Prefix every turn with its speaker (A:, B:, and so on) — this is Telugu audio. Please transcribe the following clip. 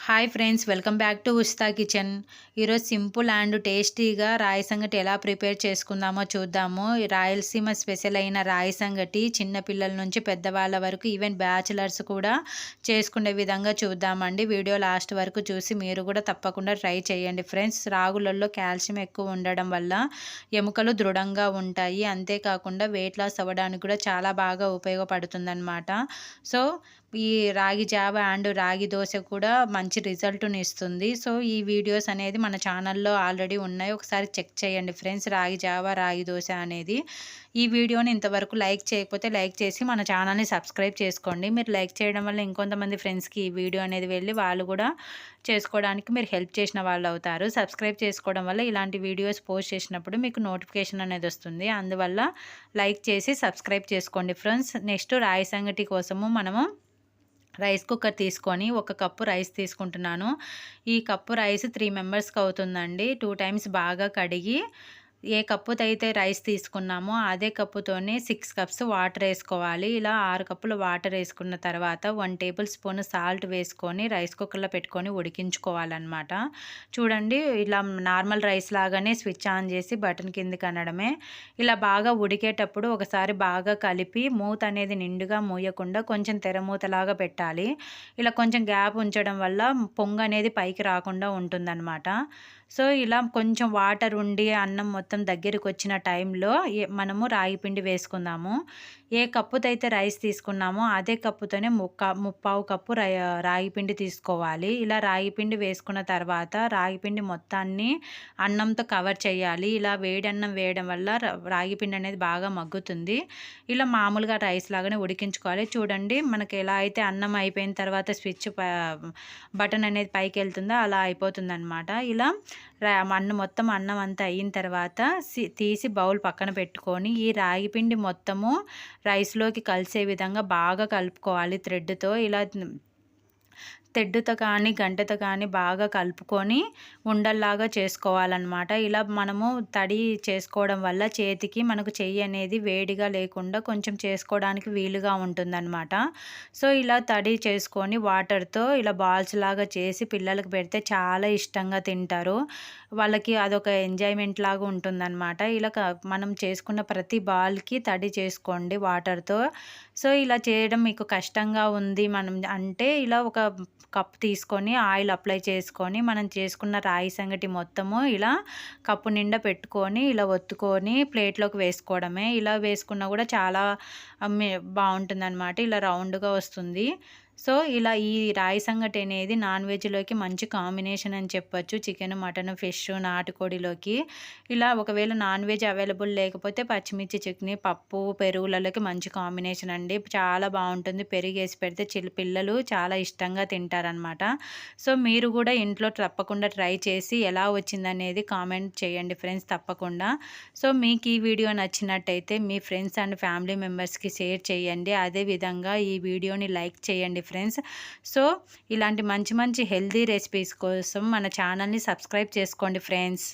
A: Hi friends, welcome back to ఉస్తా kitchen. ఈరోజు సింపుల్ అండ్ టేస్టీగా రాయి సంగటి ఎలా ప్రిపేర్ చేసుకుందామో చూద్దాము. ఈ రాయలసీమ స్పెషల్ అయిన రాయి సంగటి చిన్నపిల్లల నుంచి పెద్దవాళ్ళ వరకు ఈవెన్ బ్యాచిలర్స్ కూడా చేసుకునే విధంగా చూద్దామండి. వీడియో లాస్ట్ వరకు చూసి మీరు కూడా తప్పకుండా ట్రై చేయండి ఫ్రెండ్స్. రాగులలో కాల్షియం ఎక్కువ ఉండడం వల్ల ఎముకలు దృఢంగా ఉంటాయి. అంతేకాకుండా వెయిట్ లాస్ అవ్వడానికి కూడా చాలా బాగా ఉపయోగపడుతుందన్నమాట. సో ఈ రాగి జావ అండ్ రాగి దోశ కూడా మంచి రిజల్ట్‌ని ఇస్తుంది. సో, ఈ వీడియోస్ అనేది మన ఛానల్‌లో ఆల్రెడీ ఉన్నాయి. ఒకసారి చెక్ చేయండి ఫ్రెండ్స్. రాగి జావ, రాగి దోశ అనేది. ఈ వీడియోని ఇంతవరకు లైక్ చేయకపోతే లైక్ చేసి మన ఛానల్‌ని సబ్స్క్రైబ్ చేసుకోండి. మీరు లైక్ చేయడం వల్ల ఇంకొంతమంది ఫ్రెండ్స్‌కి ఈ వీడియో అనేది వెళ్ళి వాళ్ళు కూడా చేసుకోవడానికి మీరు హెల్ప్ చేసిన వాళ్ళవుతారు. సబ్స్క్రైబ్ చేసుకోవడం వల్ల ఇలాంటి వీడియోస్ పోస్ట్ చేసినప్పుడు మీకు నోటిఫికేషన్ అనేది వస్తుంది. అందువల్ల లైక్ చేసి సబ్స్క్రైబ్ చేసుకోండి ఫ్రెండ్స్. నెక్స్ట్ రాగి సంగటి కోసము మనము రైస్ కుక్కర్ తీసుకొని ఒక కప్పు రైస్ తీసుకుంటున్నాను. ఈ కప్పు రైస్ 3 మెంబర్స్‌కి అవుతుందండి. 2 టైమ్స్ బాగా కడిగి ఏ కప్పుతో అయితే రైస్ తీసుకున్నామో అదే కప్పుతోనే 6 కప్స్ వాటర్ వేసుకోవాలి. ఇలా 6 కప్పులు వాటర్ వేసుకున్న తర్వాత 1 టేబుల్ స్పూన్ సాల్ట్ వేసుకొని రైస్ కుక్కర్లో పెట్టుకొని ఉడికించుకోవాలన్నమాట. చూడండి, ఇలా నార్మల్ రైస్ లాగానే స్విచ్ ఆన్ చేసి బటన్ కిందకి అనడమే. ఇలా బాగా ఉడికేటప్పుడు ఒకసారి బాగా కలిపి మూత అనేది నిండుగా మూయకుండా కొంచెం తెరమూతలాగా పెట్టాలి. ఇలా కొంచెం గ్యాప్ ఉంచడం వల్ల పొంగు అనేది పైకి రాకుండా ఉంటుందన్నమాట. సో, ఇలా కొంచెం వాటర్ ఉండి అన్నం మొత్తం దగ్గరికి వచ్చిన టైంలో మనము రాగి పిండి వేసుకుందాము. ఏ కప్పుతో అయితే రైస్ తీసుకున్నామో అదే కప్పుతోనే ముప్పావు కప్పు రాగి పిండి తీసుకోవాలి. ఇలా రాగి పిండి వేసుకున్న తర్వాత రాగి పిండి మొత్తాన్ని అన్నంతో కవర్ చేయాలి. ఇలా వేడి అన్నం వేయడం వల్ల రాగి పిండి అనేది బాగా మగ్గుతుంది. ఇలా మామూలుగా రైస్ లాగానే ఉడికించుకోవాలి. చూడండి, మనకి ఎలా అయితే అన్నం అయిపోయిన తర్వాత స్విచ్ బటన్ అనేది పైకి వెళ్తుందో అలా అయిపోతుందన్నమాట. ఇలా మొత్తం అన్నం అంతా అయిన తర్వాత తీసి బౌల్ పక్కన పెట్టుకొని ఈ రాగి పిండి మొత్తము రైస్లోకి కలిసే విధంగా బాగా కలుపుకోవాలి థ్రెడ్‌తో. ఇలా తెడ్డుతో కానీ గంటెతో కానీ బాగా కలుపుకొని ఉండల్లాగా చేసుకోవాలన్నమాట. ఇలా మనము తడి చేసుకోవడం వల్ల చేతికి మనకు చెయ్యి అనేది వేడిగా లేకుండా కొంచెం చేసుకోవడానికి వీలుగా ఉంటుందన్నమాట. సో, ఇలా తడి చేసుకొని వాటర్తో ఇలా బాల్స్ లాగా చేసి పిల్లలకు పెడితే చాలా ఇష్టంగా తింటారు. వాళ్ళకి అదొక ఎంజాయ్మెంట్ లాగా ఉంటుందన్నమాట. ఇలా మనం చేసుకున్న ప్రతి బాల్కి తడి చేసుకోండి వాటర్తో. సో, ఇలా చేయడం మీకు కష్టంగా ఉంది మనం అంటే ఇలా ఒక కప్ తీసుకొని ఆయిల్ అప్లై చేసుకొని మనం చేసుకున్న రాగి సంగటి మొత్తము ఇలా కప్పు నిండా పెట్టుకొని ఇలా ఒత్తుకొని ప్లేట్లోకి వేసుకోవడమే. ఇలా వేసుకున్నా కూడా చాలా బాగుంటుందన్నమాట. ఇలా రౌండ్గా వస్తుంది. సో, ఇలా ఈ రాగి సంగటి అనేది నాన్ వెజ్‌లోకి మంచి కాంబినేషన్ అని చెప్పొచ్చు. చికెన్, మటన్, ఫిష్, నాటుకోడిలోకి. ఇలా ఒకవేళ నాన్ వెజ్ అవైలబుల్ లేకపోతే పచ్చిమిర్చి చట్నీ, పప్పు, పెరుగులలోకి మంచి కాంబినేషన్ అండి. చాలా బాగుంటుంది. పెరుగేసి పెడితే పిల్లలు చాలా ఇష్టంగా తింటారనమాట. సో, మీరు కూడా ఇంట్లో తప్పకుండా ట్రై చేసి ఎలా వచ్చిందనేది కామెంట్ చేయండి ఫ్రెండ్స్ తప్పకుండా. సో, మీకు ఈ వీడియో నచ్చినట్టయితే మీ ఫ్రెండ్స్ అండ్ ఫ్యామిలీ మెంబర్స్‌కి షేర్ చేయండి. అదేవిధంగా ఈ వీడియోని లైక్ చేయండి ఫ్రెండ్స్. సో, ఇలాంటి మంచి మంచి హెల్తీ రెసిపీస్ కోసం మన ఛానల్‌ని సబ్స్క్రైబ్ చేసుకోండి ఫ్రెండ్స్.